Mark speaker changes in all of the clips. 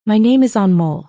Speaker 1: My name is Anmol.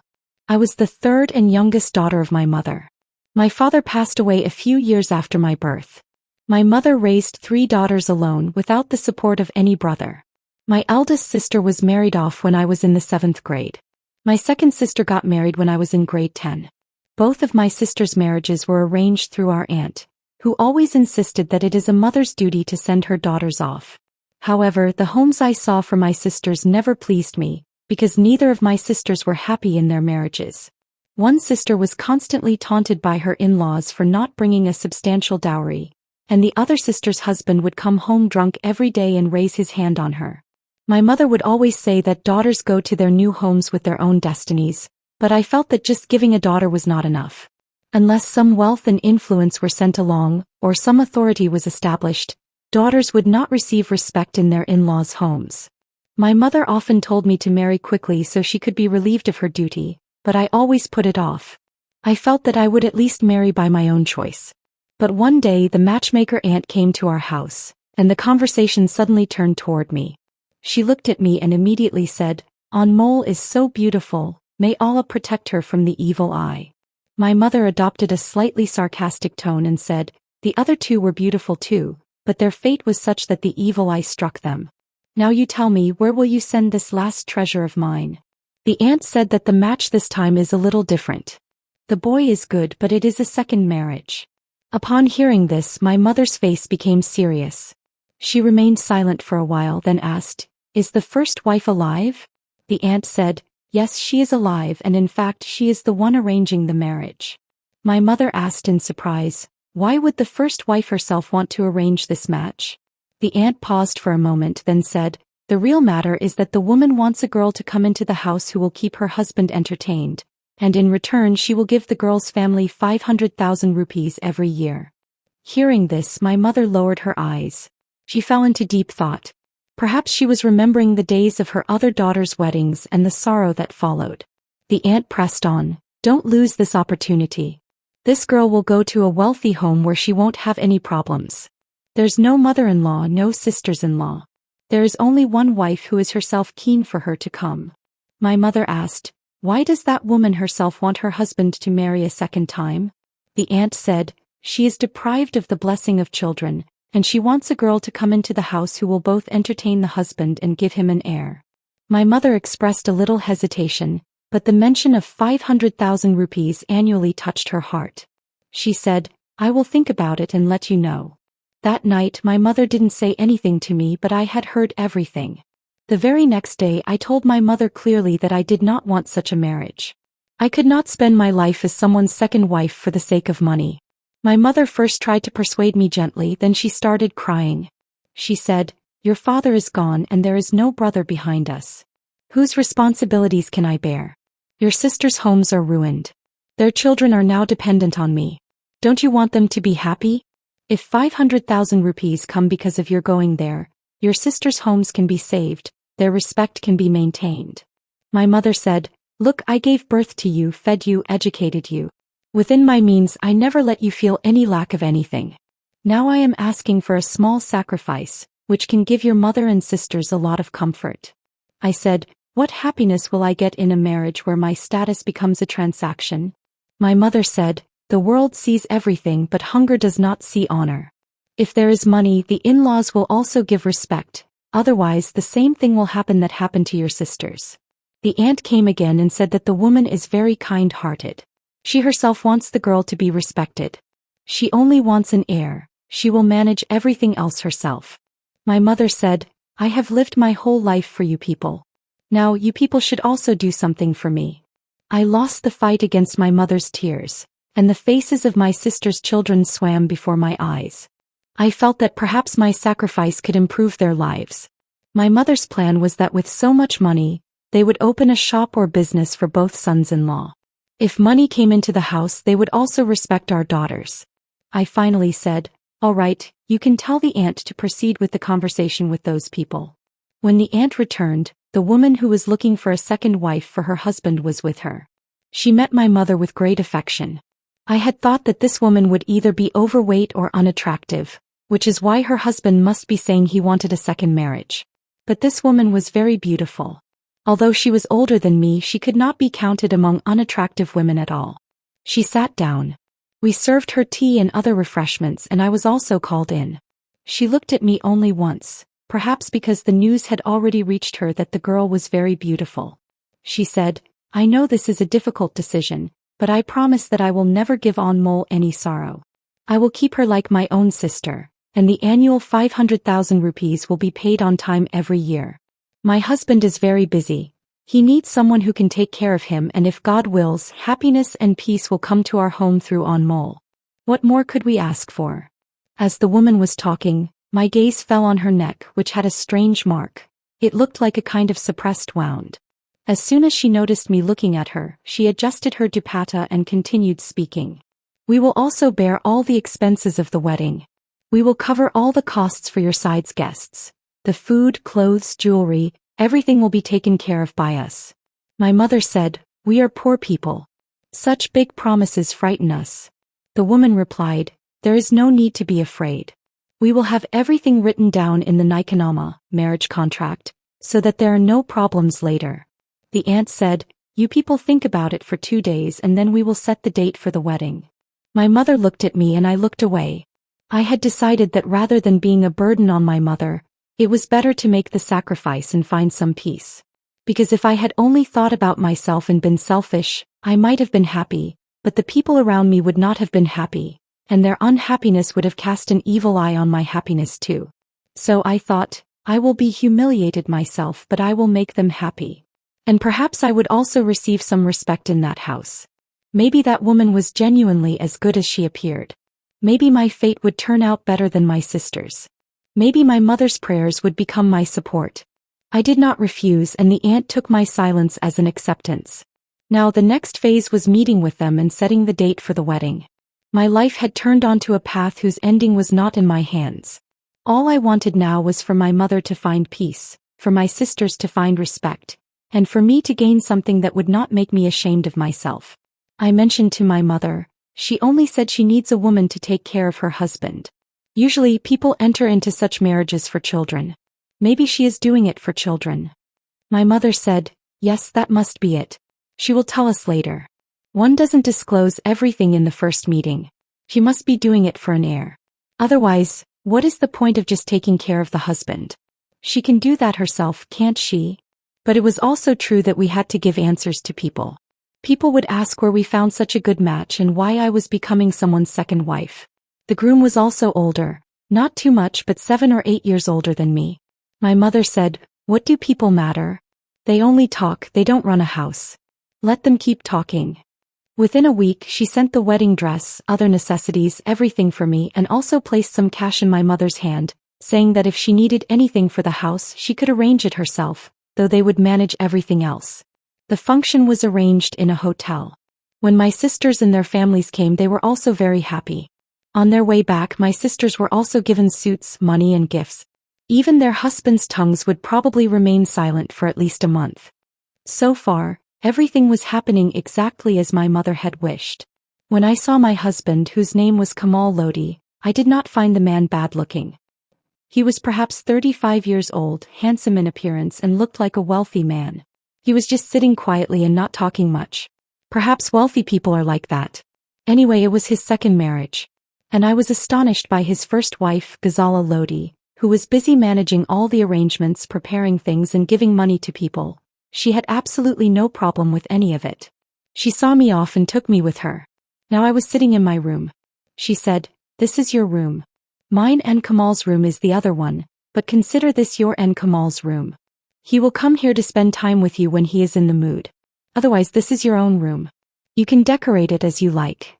Speaker 1: I was the third and youngest daughter of my mother. My father passed away a few years after my birth. My mother raised 3 daughters alone without the support of any brother. My eldest sister was married off when I was in the 7th grade. My second sister got married when I was in grade 10. Both of my sisters' marriages were arranged through our aunt, who always insisted that it is a mother's duty to send her daughters off. However, the homes I saw for my sisters never pleased me, because neither of my sisters were happy in their marriages. One sister was constantly taunted by her in-laws for not bringing a substantial dowry, and the other sister's husband would come home drunk every day and raise his hand on her. My mother would always say that daughters go to their new homes with their own destinies, but I felt that just giving a daughter was not enough. Unless some wealth and influence were sent along, or some authority was established, daughters would not receive respect in their in-laws' homes. My mother often told me to marry quickly so she could be relieved of her duty, but I always put it off. I felt that I would at least marry by my own choice. But one day the matchmaker aunt came to our house, and the conversation suddenly turned toward me. She looked at me and immediately said, "Anmol is so beautiful, may Allah protect her from the evil eye." My mother adopted a slightly sarcastic tone and said, "The other 2 were beautiful too, but their fate was such that the evil eye struck them. Now you tell me, where will you send this last treasure of mine?" The aunt said that the match this time is a little different. The boy is good, but it is a second marriage. Upon hearing this, my mother's face became serious. She remained silent for a while, then asked, "Is the first wife alive?" The aunt said, "Yes, she is alive, and in fact she is the one arranging the marriage." My mother asked in surprise, "Why would the first wife herself want to arrange this match?" The aunt paused for a moment, then said, "The real matter is that the woman wants a girl to come into the house who will keep her husband entertained, and in return she will give the girl's family 500,000 rupees every year." Hearing this, my mother lowered her eyes. She fell into deep thought. Perhaps she was remembering the days of her other daughters' weddings and the sorrow that followed. The aunt pressed on, "Don't lose this opportunity. This girl will go to a wealthy home where she won't have any problems. There's no mother-in-law, no sisters-in-law. There is only one wife who is herself keen for her to come." My mother asked, "Why does that woman herself want her husband to marry a second time?" The aunt said, "She is deprived of the blessing of children, and she wants a girl to come into the house who will both entertain the husband and give him an heir." My mother expressed a little hesitation, but the mention of 500,000 rupees annually touched her heart. She said, "I will think about it and let you know." That night my mother didn't say anything to me, but I had heard everything. The very next day I told my mother clearly that I did not want such a marriage. I could not spend my life as someone's second wife for the sake of money. My mother first tried to persuade me gently, then she started crying. She said, "Your father is gone and there is no brother behind us. Whose responsibilities can I bear? Your sisters' homes are ruined. Their children are now dependent on me. Don't you want them to be happy? If 500,000 rupees come because of your going there, your sisters' homes can be saved, their respect can be maintained." My mother said, "Look, I gave birth to you, fed you, educated you. Within my means I never let you feel any lack of anything. Now I am asking for a small sacrifice, which can give your mother and sisters a lot of comfort." I said, "What happiness will I get in a marriage where my status becomes a transaction?" My mother said, "The world sees everything, but hunger does not see honor. If there is money, the in-laws will also give respect, otherwise the same thing will happen that happened to your sisters." The aunt came again and said that the woman is very kind-hearted. She herself wants the girl to be respected. She only wants an heir. She will manage everything else herself. My mother said, "I have lived my whole life for you people. Now you people should also do something for me." I lost the fight against my mother's tears, and the faces of my sister's children swam before my eyes. I felt that perhaps my sacrifice could improve their lives. My mother's plan was that with so much money, they would open a shop or business for both sons-in-law. If money came into the house, they would also respect our daughters. I finally said, "All right, you can tell the aunt to proceed with the conversation with those people." When the aunt returned, the woman who was looking for a second wife for her husband was with her. She met my mother with great affection. I had thought that this woman would either be overweight or unattractive, which is why her husband must be saying he wanted a second marriage. But this woman was very beautiful. Although she was older than me, she could not be counted among unattractive women at all. She sat down. We served her tea and other refreshments, and I was also called in. She looked at me only once, perhaps because the news had already reached her that the girl was very beautiful. She said, "I know this is a difficult decision, but I promise that I will never give Anmol any sorrow. I will keep her like my own sister, and the annual 500,000 rupees will be paid on time every year. My husband is very busy. He needs someone who can take care of him, and if God wills, happiness and peace will come to our home through Anmol. What more could we ask for?" As the woman was talking, my gaze fell on her neck, which had a strange mark. It looked like a kind of suppressed wound. As soon as she noticed me looking at her, she adjusted her dupatta and continued speaking. "We will also bear all the expenses of the wedding. We will cover all the costs for your side's guests. The food, clothes, jewelry, everything will be taken care of by us." My mother said, "We are poor people. Such big promises frighten us." The woman replied, "There is no need to be afraid. We will have everything written down in the Nikanama, marriage contract, so that there are no problems later." The aunt said, "You people think about it for 2 days and then we will set the date for the wedding." My mother looked at me and I looked away. I had decided that rather than being a burden on my mother, it was better to make the sacrifice and find some peace. Because if I had only thought about myself and been selfish, I might have been happy, but the people around me would not have been happy, and their unhappiness would have cast an evil eye on my happiness too. So I thought, I will be humiliated myself, but I will make them happy. And perhaps I would also receive some respect in that house. Maybe that woman was genuinely as good as she appeared. Maybe my fate would turn out better than my sister's. Maybe my mother's prayers would become my support. I did not refuse, and the aunt took my silence as an acceptance. Now the next phase was meeting with them and setting the date for the wedding. My life had turned onto a path whose ending was not in my hands. All I wanted now was for my mother to find peace, for my sisters to find respect, and for me to gain something that would not make me ashamed of myself. I mentioned to my mother. She only said she needs a woman to take care of her husband. Usually people enter into such marriages for children. Maybe she is doing it for children. My mother said, "Yes, that must be it. She will tell us later. One doesn't disclose everything in the first meeting. She must be doing it for an heir. Otherwise, what is the point of just taking care of the husband? She can do that herself, can't she?" But it was also true that we had to give answers to people. People would ask where we found such a good match and why I was becoming someone's second wife. The groom was also older, not too much but 7 or 8 years older than me. My mother said, "What do people matter? They only talk, they don't run a house. Let them keep talking." Within a week she sent the wedding dress, other necessities, everything for me, and also placed some cash in my mother's hand, saying that if she needed anything for the house she could arrange it herself, though they would manage everything else. The function was arranged in a hotel. When my sisters and their families came, they were also very happy. On their way back, my sisters were also given suits, money and gifts. Even their husbands' tongues would probably remain silent for at least a month. So far, everything was happening exactly as my mother had wished. When I saw my husband, whose name was Kamal Lodi, I did not find the man bad-looking. He was perhaps 35 years old, handsome in appearance, and looked like a wealthy man. He was just sitting quietly and not talking much. Perhaps wealthy people are like that. Anyway, it was his second marriage. And I was astonished by his first wife, Ghazala Lodi, who was busy managing all the arrangements, preparing things and giving money to people. She had absolutely no problem with any of it. She saw me off and took me with her. Now I was sitting in my room. She said, "This is your room. Mine and Kamal's room is the other one, but consider this your and Kamal's room. He will come here to spend time with you when he is in the mood. Otherwise, this is your own room. You can decorate it as you like."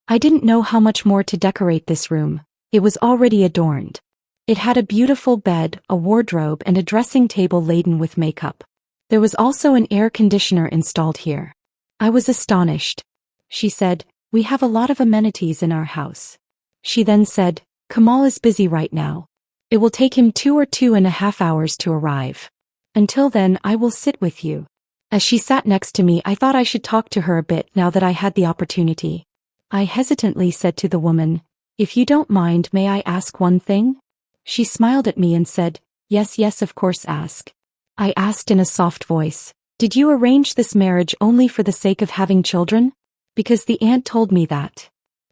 Speaker 1: I didn't know how much more to decorate this room. It was already adorned. It had a beautiful bed, a wardrobe, and a dressing table laden with makeup. There was also an air conditioner installed here. I was astonished. She said, "We have a lot of amenities in our house." She then said, "Kamal is busy right now. It will take him 2 or 2.5 hours to arrive. Until then, I will sit with you." As she sat next to me, I thought I should talk to her a bit now that I had the opportunity. I hesitantly said to the woman, "If you don't mind, may I ask one thing?" She smiled at me and said, Yes, of course, ask." I asked in a soft voice. Did you arrange this marriage only for the sake of having children? Because the aunt told me that.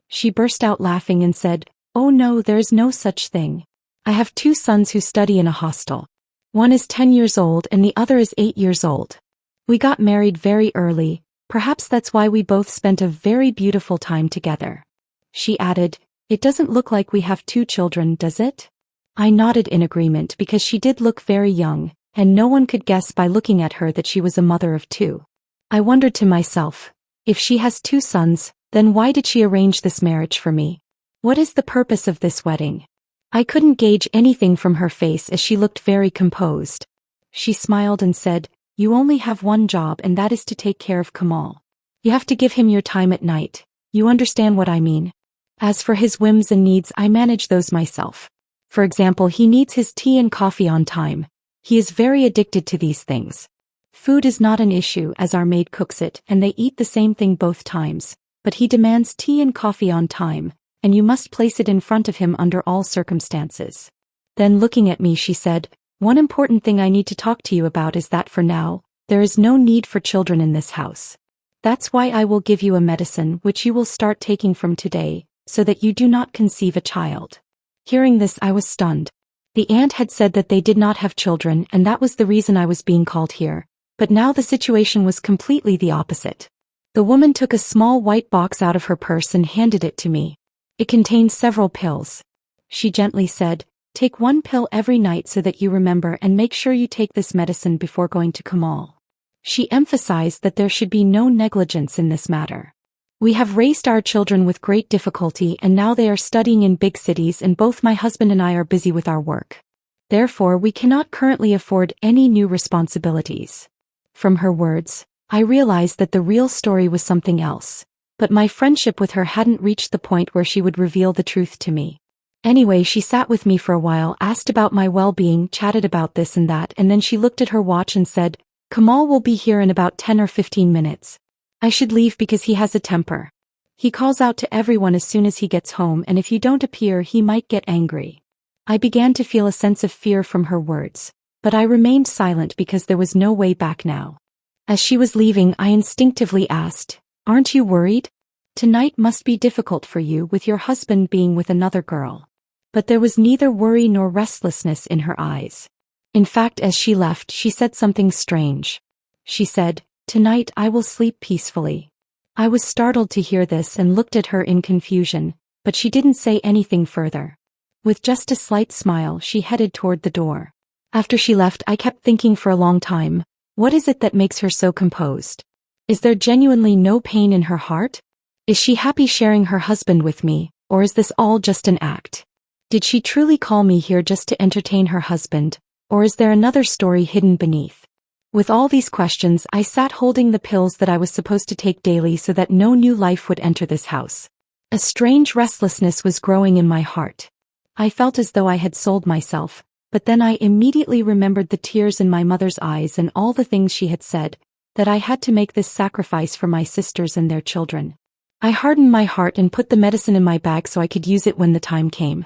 Speaker 1: She burst out laughing and said, "Oh no, there is no such thing. I have 2 sons who study in a hostel. One is 10 years old and the other is 8 years old. We got married very early, perhaps that's why we both spent a very beautiful time together." She added, "It doesn't look like we have 2 children, does it?" I nodded in agreement because she did look very young, and no one could guess by looking at her that she was a mother of 2. I wondered to myself, if she has 2 sons, then why did she arrange this marriage for me? What is the purpose of this wedding? I couldn't gauge anything from her face as she looked very composed. She smiled and said, "You only have one job and that is to take care of Kamal. You have to give him your time at night. You understand what I mean? As for his whims and needs, I manage those myself. For example, he needs his tea and coffee on time. He is very addicted to these things. Food is not an issue as our maid cooks it and they eat the same thing both times, but he demands tea and coffee on time, and you must place it in front of him under all circumstances." Then looking at me she said, "One important thing I need to talk to you about is that for now, there is no need for children in this house. That's why I will give you a medicine which you will start taking from today, so that you do not conceive a child." Hearing this I was stunned. The aunt had said that they did not have children and that was the reason I was being called here, but now the situation was completely the opposite. The woman took a small white box out of her purse and handed it to me. It contained several pills. She gently said, "Take 1 pill every night so that you remember and make sure you take this medicine before going to Kamal." She emphasized that there should be no negligence in this matter. We have raised our children with great difficulty and now they are studying in big cities and both my husband and I are busy with our work. Therefore, we cannot currently afford any new responsibilities. From her words, I realized that the real story was something else, but my friendship with her hadn't reached the point where she would reveal the truth to me. Anyway, she sat with me for a while, asked about my well-being, chatted about this and that, and then she looked at her watch and said, "Kamal will be here in about 10 or 15 minutes. I should leave because he has a temper. He calls out to everyone as soon as he gets home and if you don't appear he might get angry." I began to feel a sense of fear from her words, but I remained silent because there was no way back now. As she was leaving, I instinctively asked, "Aren't you worried? Tonight must be difficult for you with your husband being with another girl." But there was neither worry nor restlessness in her eyes. In fact, as she left, she said something strange. She said, "Tonight I will sleep peacefully." I was startled to hear this and looked at her in confusion, but she didn't say anything further. With just a slight smile, she headed toward the door. After she left, I kept thinking for a long time, what is it that makes her so composed? Is there genuinely no pain in her heart? Is she happy sharing her husband with me, or is this all just an act? Did she truly call me here just to entertain her husband, or is there another story hidden beneath? With all these questions, I sat holding the pills that I was supposed to take daily so that no new life would enter this house. A strange restlessness was growing in my heart. I felt as though I had sold myself, but then I immediately remembered the tears in my mother's eyes and all the things she had said, that I had to make this sacrifice for my sisters and their children. I hardened my heart and put the medicine in my bag so I could use it when the time came.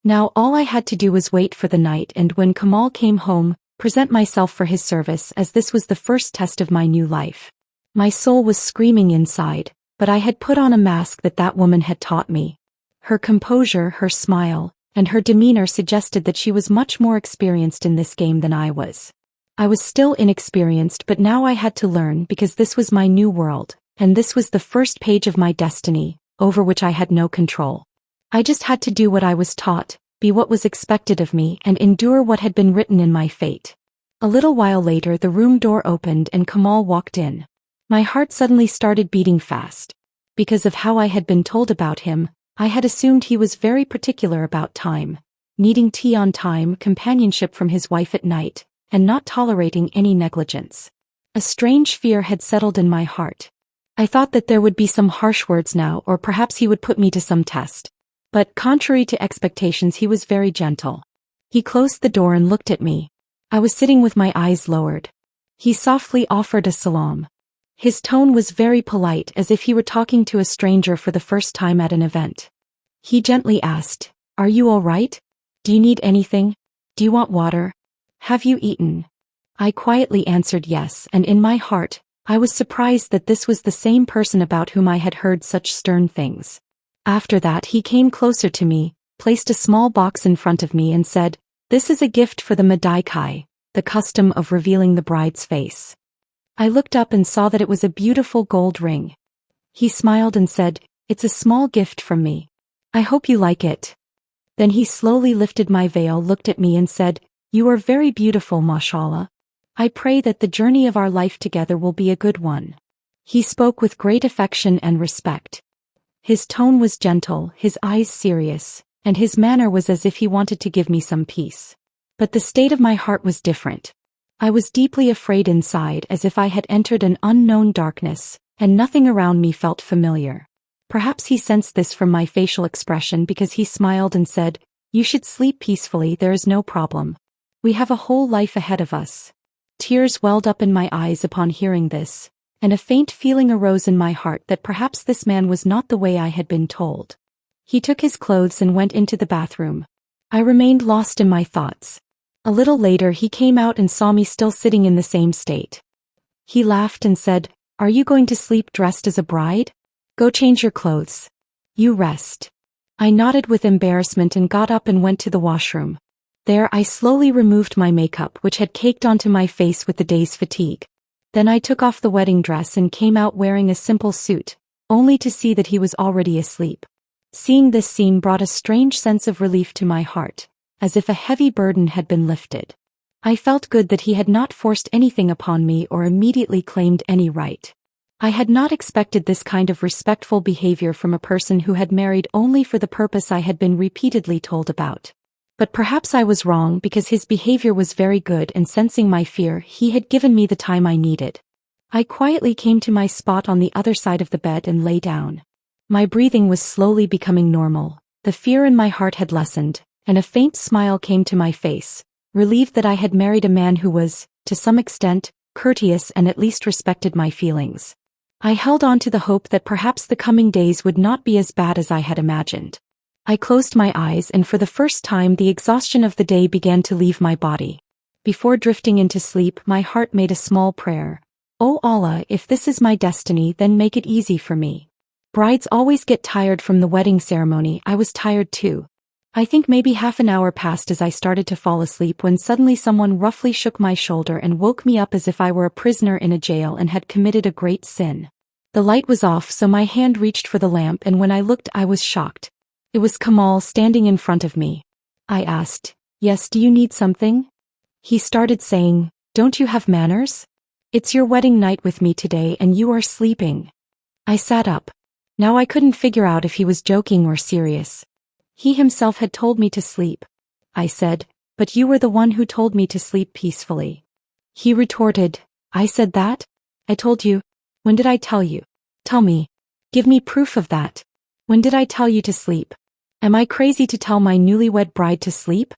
Speaker 1: Now all I had to do was wait for the night and when Kamal came home, present myself for his service as this was the first test of my new life. My soul was screaming inside, but I had put on a mask that woman had taught me. Her composure, her smile, and her demeanor suggested that she was much more experienced in this game than I was. I was still inexperienced, but now I had to learn because this was my new world, and this was the first page of my destiny, over which I had no control. I just had to do what I was taught, be what was expected of me, and endure what had been written in my fate. A little while later, the room door opened and Kamal walked in. My heart suddenly started beating fast. Because of how I had been told about him, I had assumed he was very particular about time, needing tea on time, companionship from his wife at night, and not tolerating any negligence. A strange fear had settled in my heart. I thought that there would be some harsh words now, or perhaps he would put me to some test. But contrary to expectations, he was very gentle. He closed the door and looked at me. I was sitting with my eyes lowered. He softly offered a salam. His tone was very polite, as if he were talking to a stranger for the first time at an event. He gently asked, "Are you all right? Do you need anything? Do you want water? Have you eaten?" I quietly answered yes, and in my heart, I was surprised that this was the same person about whom I had heard such stern things. After that he came closer to me, placed a small box in front of me and said, "This is a gift for the Madaikai, the custom of revealing the bride's face." I looked up and saw that it was a beautiful gold ring. He smiled and said, "It's a small gift from me. I hope you like it." Then he slowly lifted my veil, looked at me and said, "You are very beautiful, mashallah. I pray that the journey of our life together will be a good one." He spoke with great affection and respect. His tone was gentle, his eyes serious, and his manner was as if he wanted to give me some peace. But the state of my heart was different. I was deeply afraid inside, as if I had entered an unknown darkness, and nothing around me felt familiar. Perhaps he sensed this from my facial expression because he smiled and said, "You should sleep peacefully, there is no problem. We have a whole life ahead of us." Tears welled up in my eyes upon hearing this, and a faint feeling arose in my heart that perhaps this man was not the way I had been told. He took his clothes and went into the bathroom. I remained lost in my thoughts. A little later he came out and saw me still sitting in the same state. He laughed and said, "Are you going to sleep dressed as a bride? Go change your clothes. You rest." I nodded with embarrassment and got up and went to the washroom. There I slowly removed my makeup, which had caked onto my face with the day's fatigue. Then I took off the wedding dress and came out wearing a simple suit, only to see that he was already asleep. Seeing this scene brought a strange sense of relief to my heart, as if a heavy burden had been lifted. I felt good that he had not forced anything upon me or immediately claimed any right. I had not expected this kind of respectful behavior from a person who had married only for the purpose I had been repeatedly told about. But perhaps I was wrong because his behavior was very good, and sensing my fear, he had given me the time I needed. I quietly came to my spot on the other side of the bed and lay down. My breathing was slowly becoming normal, the fear in my heart had lessened, and a faint smile came to my face, relieved that I had married a man who was, to some extent, courteous and at least respected my feelings. I held on to the hope that perhaps the coming days would not be as bad as I had imagined. I closed my eyes, and for the first time the exhaustion of the day began to leave my body. Before drifting into sleep, my heart made a small prayer. "O Allah, if this is my destiny, then make it easy for me." Brides always get tired from the wedding ceremony. I was tired too. I think maybe half an hour passed as I started to fall asleep when suddenly someone roughly shook my shoulder and woke me up as if I were a prisoner in a jail and had committed a great sin. The light was off, so my hand reached for the lamp, and when I looked I was shocked. It was Kamal standing in front of me. I asked, "Yes, do you need something?" He started saying, "Don't you have manners? It's your wedding night with me today and you are sleeping." I sat up. Now I couldn't figure out if he was joking or serious. He himself had told me to sleep. I said, "But you were the one who told me to sleep peacefully." He retorted, "I said that? I told you. When did I tell you? Tell me. Give me proof of that. When did I tell you to sleep? Am I crazy to tell my newlywed bride to sleep?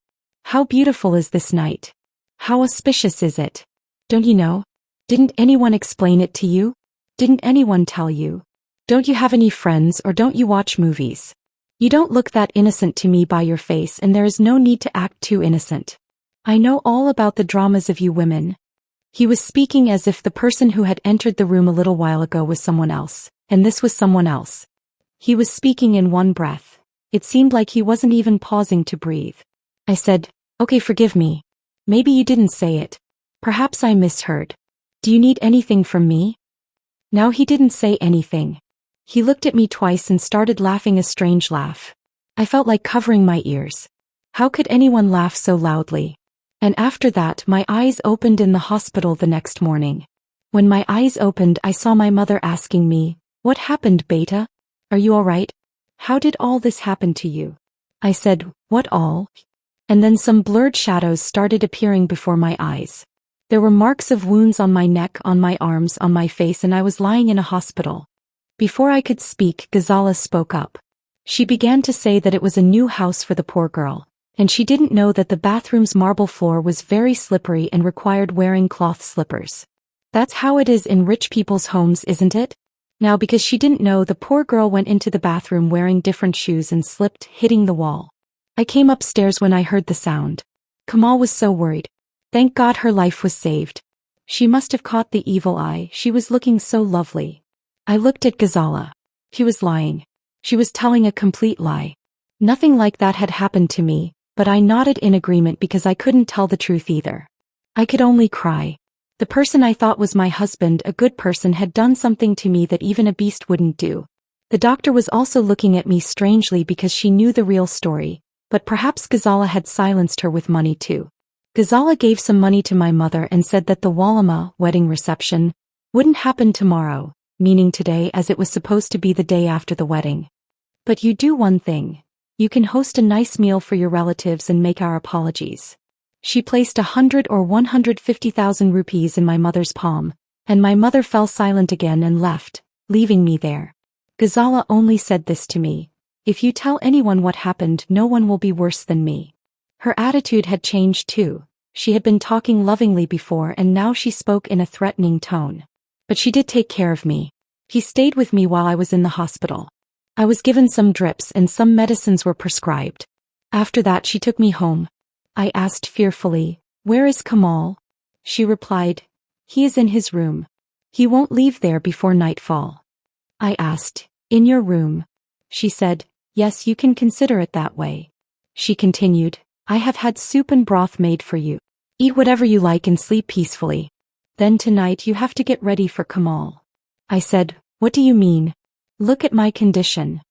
Speaker 1: How beautiful is this night? How auspicious is it? Don't you know? Didn't anyone explain it to you? Didn't anyone tell you? Don't you have any friends, or don't you watch movies? You don't look that innocent to me by your face, and there is no need to act too innocent. I know all about the dramas of you women." He was speaking as if the person who had entered the room a little while ago was someone else, and this was someone else. He was speaking in one breath. It seemed like he wasn't even pausing to breathe. I said, "Okay, forgive me. Maybe you didn't say it. Perhaps I misheard. Do you need anything from me?" Now he didn't say anything. He looked at me twice and started laughing a strange laugh. I felt like covering my ears. How could anyone laugh so loudly? And after that my eyes opened in the hospital the next morning. When my eyes opened I saw my mother asking me, "What happened, Beta? Are you all right? How did all this happen to you?" I said, "What all?" And then some blurred shadows started appearing before my eyes. There were marks of wounds on my neck, on my arms, on my face, and I was lying in a hospital. Before I could speak, Ghazala spoke up. She began to say that it was a new house for the poor girl, and she didn't know that the bathroom's marble floor was very slippery and required wearing cloth slippers. That's how it is in rich people's homes, isn't it? Now, because she didn't know, the poor girl went into the bathroom wearing different shoes and slipped, hitting the wall. I came upstairs when I heard the sound. Kamal was so worried. Thank God her life was saved. She must have caught the evil eye, she was looking so lovely. I looked at Ghazala. She was lying. She was telling a complete lie. Nothing like that had happened to me, but I nodded in agreement because I couldn't tell the truth either. I could only cry. The person I thought was my husband, a good person, had done something to me that even a beast wouldn't do. The doctor was also looking at me strangely because she knew the real story, but perhaps Ghazala had silenced her with money too. Ghazala gave some money to my mother and said that the Walima wedding reception wouldn't happen tomorrow, meaning today, as it was supposed to be the day after the wedding. But you do one thing. You can host a nice meal for your relatives and make our apologies. She placed 100 or 150,000 rupees in my mother's palm, and my mother fell silent again and left, leaving me there. Ghazala only said this to me: if you tell anyone what happened, no one will be worse than me. Her attitude had changed too. She had been talking lovingly before and now she spoke in a threatening tone. But she did take care of me. He stayed with me while I was in the hospital. I was given some drips and some medicines were prescribed. After that she took me home. I asked fearfully, "Where is Kamal?" She replied, "He is in his room. He won't leave there before nightfall." I asked, "In your room?" She said, "Yes, you can consider it that way." She continued, "I have had soup and broth made for you. Eat whatever you like and sleep peacefully. Then tonight you have to get ready for Kamal." I said, "What do you mean? Look at my condition."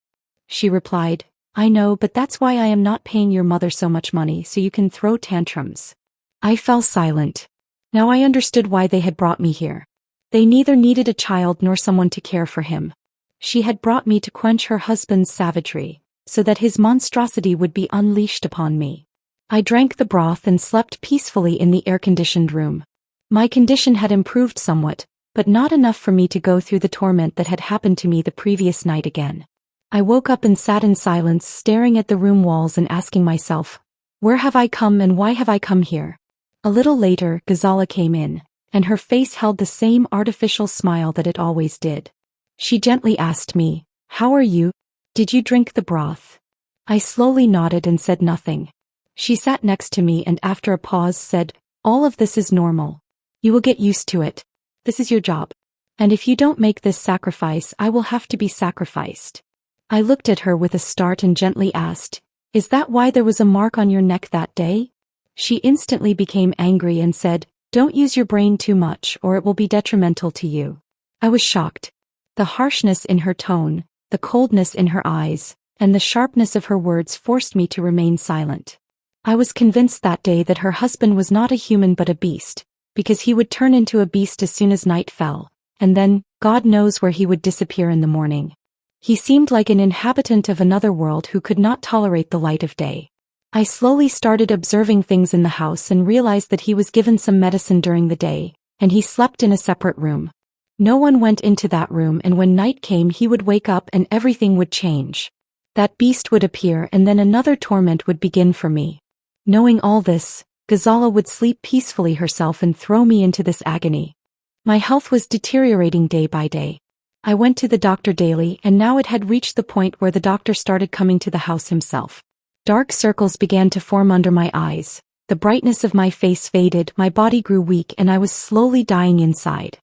Speaker 1: She replied, "I know, but that's why I am not paying your mother so much money so you can throw tantrums." I fell silent. Now I understood why they had brought me here. They neither needed a child nor someone to care for him. She had brought me to quench her husband's savagery, so that his monstrosity would be unleashed upon me. I drank the broth and slept peacefully in the air-conditioned room. My condition had improved somewhat, but not enough for me to go through the torment that had happened to me the previous night again. I woke up and sat in silence, staring at the room walls and asking myself, where have I come and why have I come here? A little later, Ghazala came in, and her face held the same artificial smile that it always did. She gently asked me, "How are you? Did you drink the broth?" I slowly nodded and said nothing. She sat next to me and after a pause said, "All of this is normal. You will get used to it. This is your job. And if you don't make this sacrifice, I will have to be sacrificed." I looked at her with a start and gently asked, "Is that why there was a mark on your neck that day?" She instantly became angry and said, "Don't use your brain too much or it will be detrimental to you." I was shocked. The harshness in her tone, the coldness in her eyes, and the sharpness of her words forced me to remain silent. I was convinced that day that her husband was not a human but a beast, because he would turn into a beast as soon as night fell, and then, God knows where he would disappear in the morning. He seemed like an inhabitant of another world who could not tolerate the light of day. I slowly started observing things in the house and realized that he was given some medicine during the day, and he slept in a separate room. No one went into that room, and when night came he would wake up and everything would change. That beast would appear and then another torment would begin for me. Knowing all this, Ghazala would sleep peacefully herself and throw me into this agony. My health was deteriorating day by day. I went to the doctor daily and now it had reached the point where the doctor started coming to the house himself. Dark circles began to form under my eyes, the brightness of my face faded, my body grew weak and I was slowly dying inside.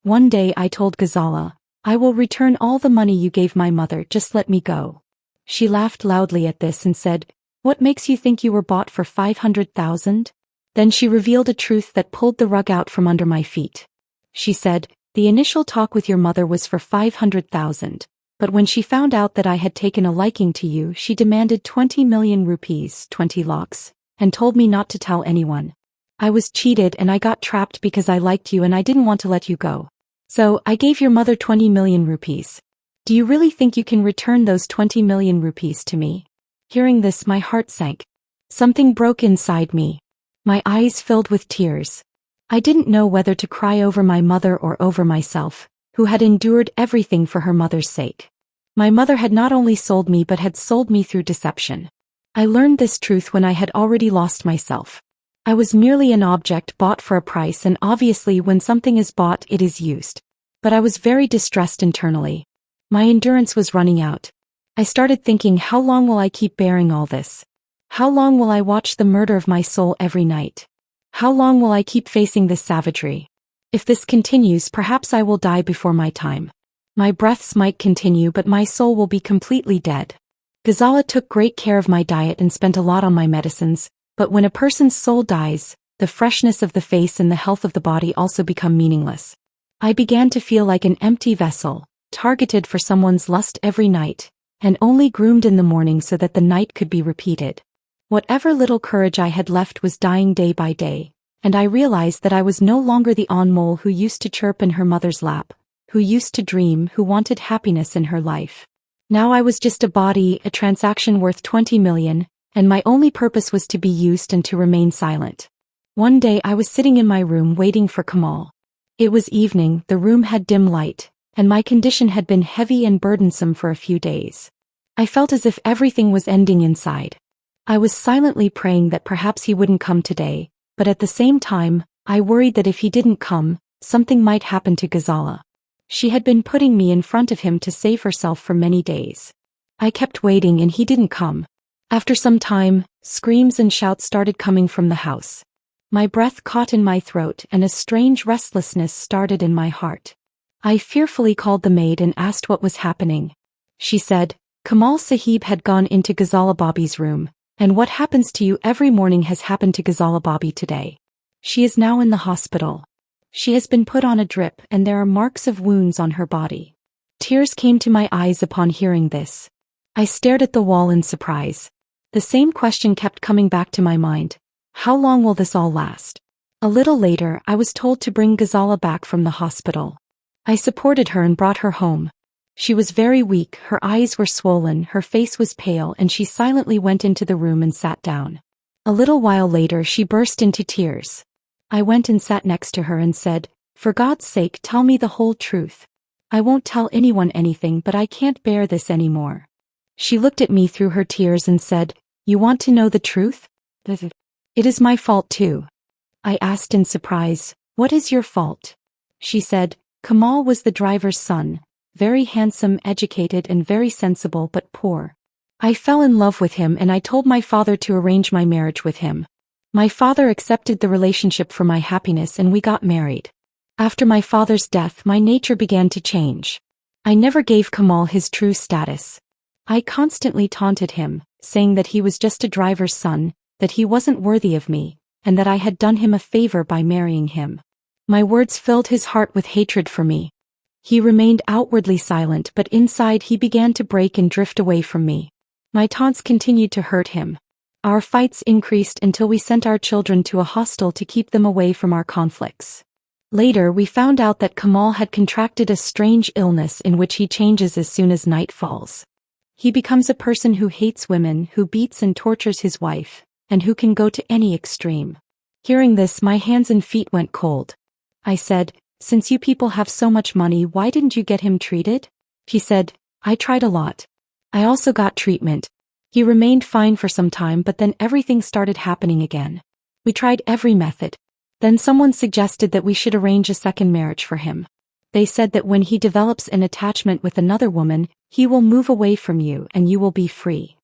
Speaker 1: One day I told Ghazala, "I will return all the money you gave my mother, just let me go." She laughed loudly at this and said, "What makes you think you were bought for 500,000? Then she revealed a truth that pulled the rug out from under my feet. She said, "The initial talk with your mother was for 500,000, but when she found out that I had taken a liking to you, she demanded 20 million rupees, 20 lakhs, and told me not to tell anyone. I was cheated and I got trapped because I liked you and I didn't want to let you go. So, I gave your mother 20 million rupees. Do you really think you can return those 20 million rupees to me?" Hearing this, my heart sank. Something broke inside me. My eyes filled with tears. I didn't know whether to cry over my mother or over myself, who had endured everything for her mother's sake. My mother had not only sold me but had sold me through deception. I learned this truth when I had already lost myself. I was merely an object bought for a price, and obviously when something is bought it is used. But I was very distressed internally. My endurance was running out. I started thinking, how long will I keep bearing all this? How long will I watch the murder of my soul every night? How long will I keep facing this savagery? If this continues, perhaps I will die before my time. My breaths might continue, but my soul will be completely dead. Ghazala took great care of my diet and spent a lot on my medicines, but when a person's soul dies, the freshness of the face and the health of the body also become meaningless. I began to feel like an empty vessel, targeted for someone's lust every night, and only groomed in the morning so that the night could be repeated. Whatever little courage I had left was dying day by day, and I realized that I was no longer the mole who used to chirp in her mother's lap, who used to dream, who wanted happiness in her life. Now I was just a body, a transaction worth 20 million, and my only purpose was to be used and to remain silent. One day I was sitting in my room waiting for Kamal. It was evening, the room had dim light, and my condition had been heavy and burdensome for a few days. I felt as if everything was ending inside. I was silently praying that perhaps he wouldn't come today, but at the same time, I worried that if he didn't come, something might happen to Ghazala. She had been putting me in front of him to save herself for many days. I kept waiting and he didn't come. After some time, screams and shouts started coming from the house. My breath caught in my throat and a strange restlessness started in my heart. I fearfully called the maid and asked what was happening. She said, Kamal Sahib had gone into Ghazala Babi's room, and what happens to you every morning has happened to Ghazala Babi today. She is now in the hospital. She has been put on a drip and there are marks of wounds on her body. Tears came to my eyes upon hearing this. I stared at the wall in surprise. The same question kept coming back to my mind. How long will this all last? A little later, I was told to bring Ghazala back from the hospital. I supported her and brought her home. She was very weak, her eyes were swollen, her face was pale, and she silently went into the room and sat down. A little while later she burst into tears. I went and sat next to her and said, For God's sake, tell me the whole truth. I won't tell anyone anything, but I can't bear this anymore. She looked at me through her tears and said, You want to know the truth? It is my fault too. I asked in surprise, What is your fault? She said, Kamal was the driver's son. Very handsome, educated and very sensible but poor. I fell in love with him and I told my father to arrange my marriage with him. My father accepted the relationship for my happiness and we got married. After my father's death, my nature began to change. I never gave Kamal his true status. I constantly taunted him, saying that he was just a driver's son, that he wasn't worthy of me, and that I had done him a favor by marrying him. My words filled his heart with hatred for me. He remained outwardly silent, but inside he began to break and drift away from me. My taunts continued to hurt him. Our fights increased until we sent our children to a hostel to keep them away from our conflicts. Later we found out that Kamal had contracted a strange illness in which he changes as soon as night falls. He becomes a person who hates women, who beats and tortures his wife, and who can go to any extreme. Hearing this, my hands and feet went cold. I said, Since you people have so much money, why didn't you get him treated? He said, I tried a lot. I also got treatment. He remained fine for some time, but then everything started happening again. We tried every method. Then someone suggested that we should arrange a second marriage for him. They said that when he develops an attachment with another woman, he will move away from you and you will be free.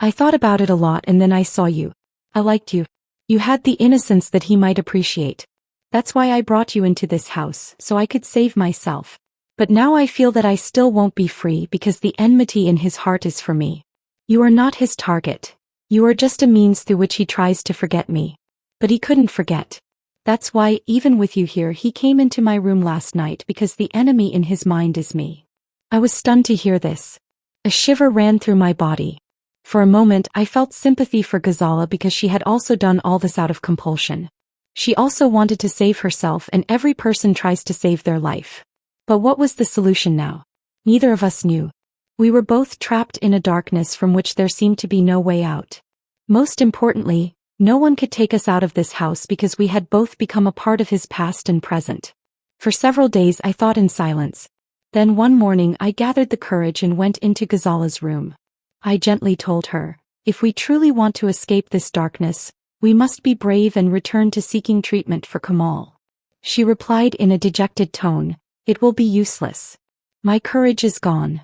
Speaker 1: I thought about it a lot and then I saw you. I liked you. You had the innocence that he might appreciate. That's why I brought you into this house, so I could save myself. But now I feel that I still won't be free because the enmity in his heart is for me. You are not his target. You are just a means through which he tries to forget me. But he couldn't forget. That's why, even with you here, he came into my room last night because the enemy in his mind is me. I was stunned to hear this. A shiver ran through my body. For a moment I felt sympathy for Ghazala because she had also done all this out of compulsion. She also wanted to save herself, and every person tries to save their life. But what was the solution now? Neither of us knew. We were both trapped in a darkness from which there seemed to be no way out. Most importantly, no one could take us out of this house because we had both become a part of his past and present. For several days I thought in silence. Then one morning I gathered the courage and went into Ghazala's room. I gently told her, If we truly want to escape this darkness, we must be brave and return to seeking treatment for Kamal. She replied in a dejected tone, It will be useless. My courage is gone.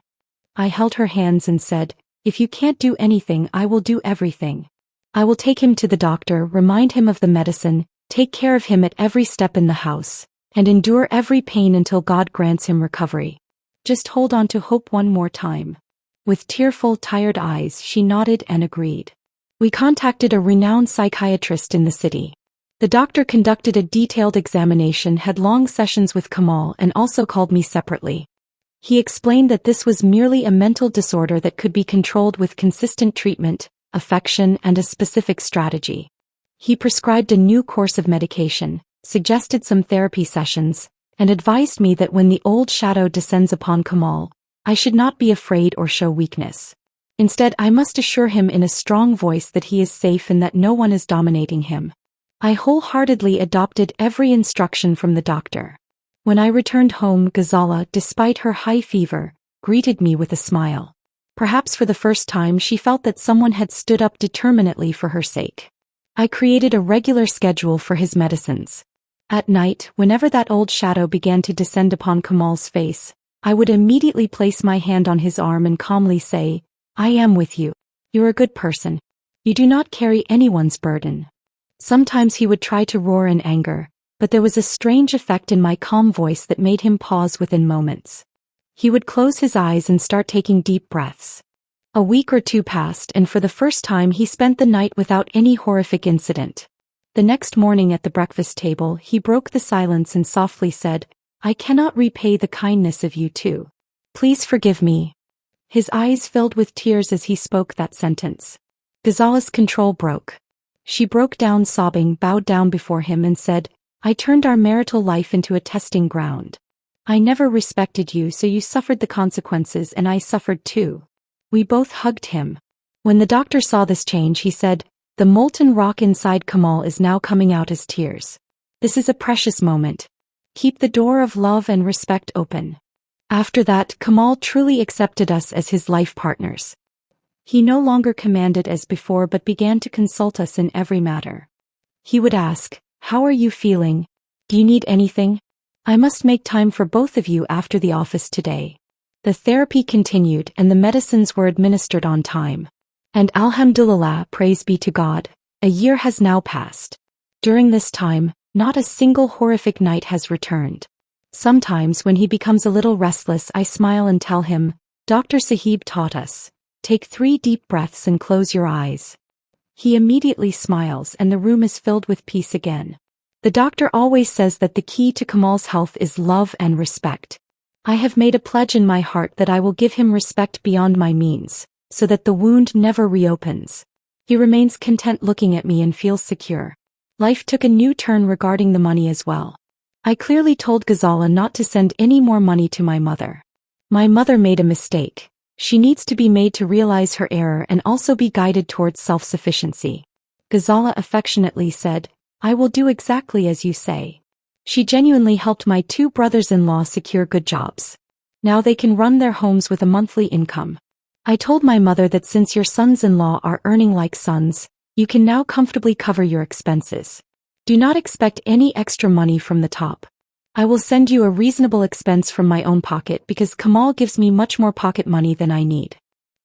Speaker 1: I held her hands and said, If you can't do anything, I will do everything. I will take him to the doctor, remind him of the medicine, Take care of him at every step in the house, and endure every pain until God grants him recovery. Just hold on to hope one more time." With tearful, tired eyes, she nodded and agreed. We contacted a renowned psychiatrist in the city. The doctor conducted a detailed examination, had long sessions with Kamal, and also called me separately. He explained that this was merely a mental disorder that could be controlled with consistent treatment, affection, and a specific strategy. He prescribed a new course of medication, suggested some therapy sessions, and advised me that when the old shadow descends upon Kamal, I should not be afraid or show weakness. Instead, I must assure him in a strong voice that he is safe and that no one is dominating him. I wholeheartedly adopted every instruction from the doctor. When I returned home, Ghazala, despite her high fever, greeted me with a smile. Perhaps for the first time she felt that someone had stood up determinedly for her sake. I created a regular schedule for his medicines. At night, whenever that old shadow began to descend upon Kamal's face, I would immediately place my hand on his arm and calmly say, "I am with you. You're a good person. You do not carry anyone's burden." Sometimes he would try to roar in anger, but there was a strange effect in my calm voice that made him pause within moments. He would close his eyes and start taking deep breaths. A week or two passed, and for the first time he spent the night without any horrific incident. The next morning at the breakfast table, he broke the silence and softly said, "I cannot repay the kindness of you two. Please forgive me." His eyes filled with tears as he spoke that sentence. Ghazala's control broke. She broke down sobbing, bowed down before him and said, "I turned our marital life into a testing ground. I never respected you, so you suffered the consequences, and I suffered too." We both hugged him. When the doctor saw this change, he said, "The molten rock inside Kamal is now coming out as tears. This is a precious moment. Keep the door of love and respect open." After that, Kamal truly accepted us as his life partners. He no longer commanded as before but began to consult us in every matter. He would ask, "How are you feeling? Do you need anything? I must make time for both of you after the office today." The therapy continued and the medicines were administered on time. And Alhamdulillah, praise be to God, a year has now passed. During this time, not a single horrific night has returned. Sometimes when he becomes a little restless, I smile and tell him, "Dr. Sahib taught us. Take 3 deep breaths and close your eyes." He immediately smiles and the room is filled with peace again. The doctor always says that the key to Kamal's health is love and respect. I have made a pledge in my heart that I will give him respect beyond my means, so that the wound never reopens. He remains content looking at me and feels secure. Life took a new turn regarding the money as well. I clearly told Ghazala not to send any more money to my mother. My mother made a mistake. She needs to be made to realize her error and also be guided towards self-sufficiency. Ghazala affectionately said, "I will do exactly as you say." She genuinely helped my 2 brothers-in-law secure good jobs. Now they can run their homes with a monthly income. I told my mother that since your sons-in-law are earning like sons, you can now comfortably cover your expenses. Do not expect any extra money from the top. I will send you a reasonable expense from my own pocket because Kamal gives me much more pocket money than I need.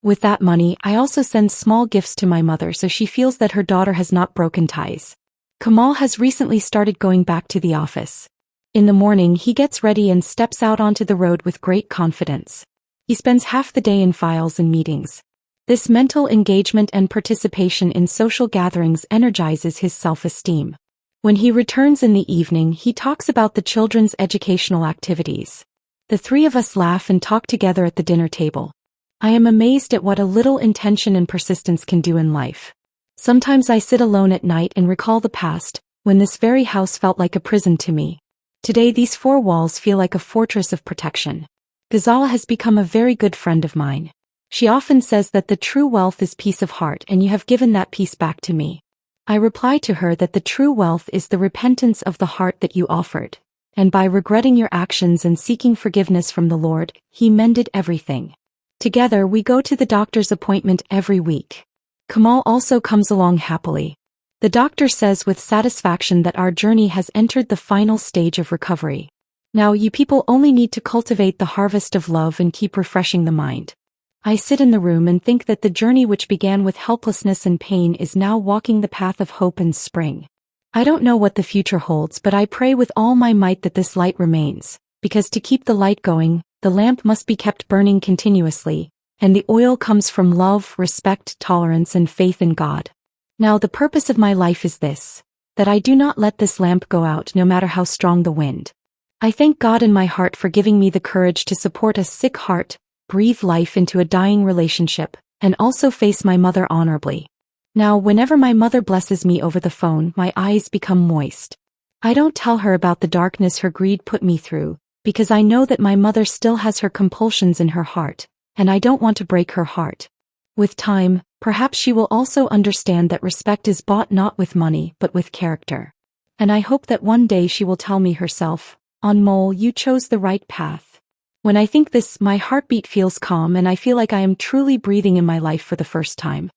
Speaker 1: With that money, I also send small gifts to my mother so she feels that her daughter has not broken ties. Kamal has recently started going back to the office. In the morning, he gets ready and steps out onto the road with great confidence. He spends half the day in files and meetings. This mental engagement and participation in social gatherings energizes his self-esteem. When he returns in the evening, he talks about the children's educational activities. The 3 of us laugh and talk together at the dinner table. I am amazed at what a little intention and persistence can do in life. Sometimes I sit alone at night and recall the past, when this very house felt like a prison to me. Today these 4 walls feel like a fortress of protection. Ghazala has become a very good friend of mine. She often says that the true wealth is peace of heart and you have given that peace back to me. I reply to her that the true wealth is the repentance of the heart that you offered, and by regretting your actions and seeking forgiveness from the Lord, He mended everything. Together we go to the doctor's appointment every week. Kamal also comes along happily. The doctor says with satisfaction that our journey has entered the final stage of recovery. Now you people only need to cultivate the harvest of love and keep refreshing the mind. I sit in the room and think that the journey which began with helplessness and pain is now walking the path of hope and spring. I don't know what the future holds, but I pray with all my might that this light remains, because to keep the light going, the lamp must be kept burning continuously, and the oil comes from love, respect, tolerance, and faith in God. Now the purpose of my life is this, that I do not let this lamp go out no matter how strong the wind. I thank God in my heart for giving me the courage to support a sick heart, breathe life into a dying relationship, and also face my mother honorably. Now, whenever my mother blesses me over the phone, my eyes become moist. I don't tell her about the darkness her greed put me through, because I know that my mother still has her compulsions in her heart, and I don't want to break her heart. With time, perhaps she will also understand that respect is bought not with money but with character. And I hope that one day she will tell me herself, "Anmol, you chose the right path." When I think this, my heartbeat feels calm and I feel like I am truly breathing in my life for the first time.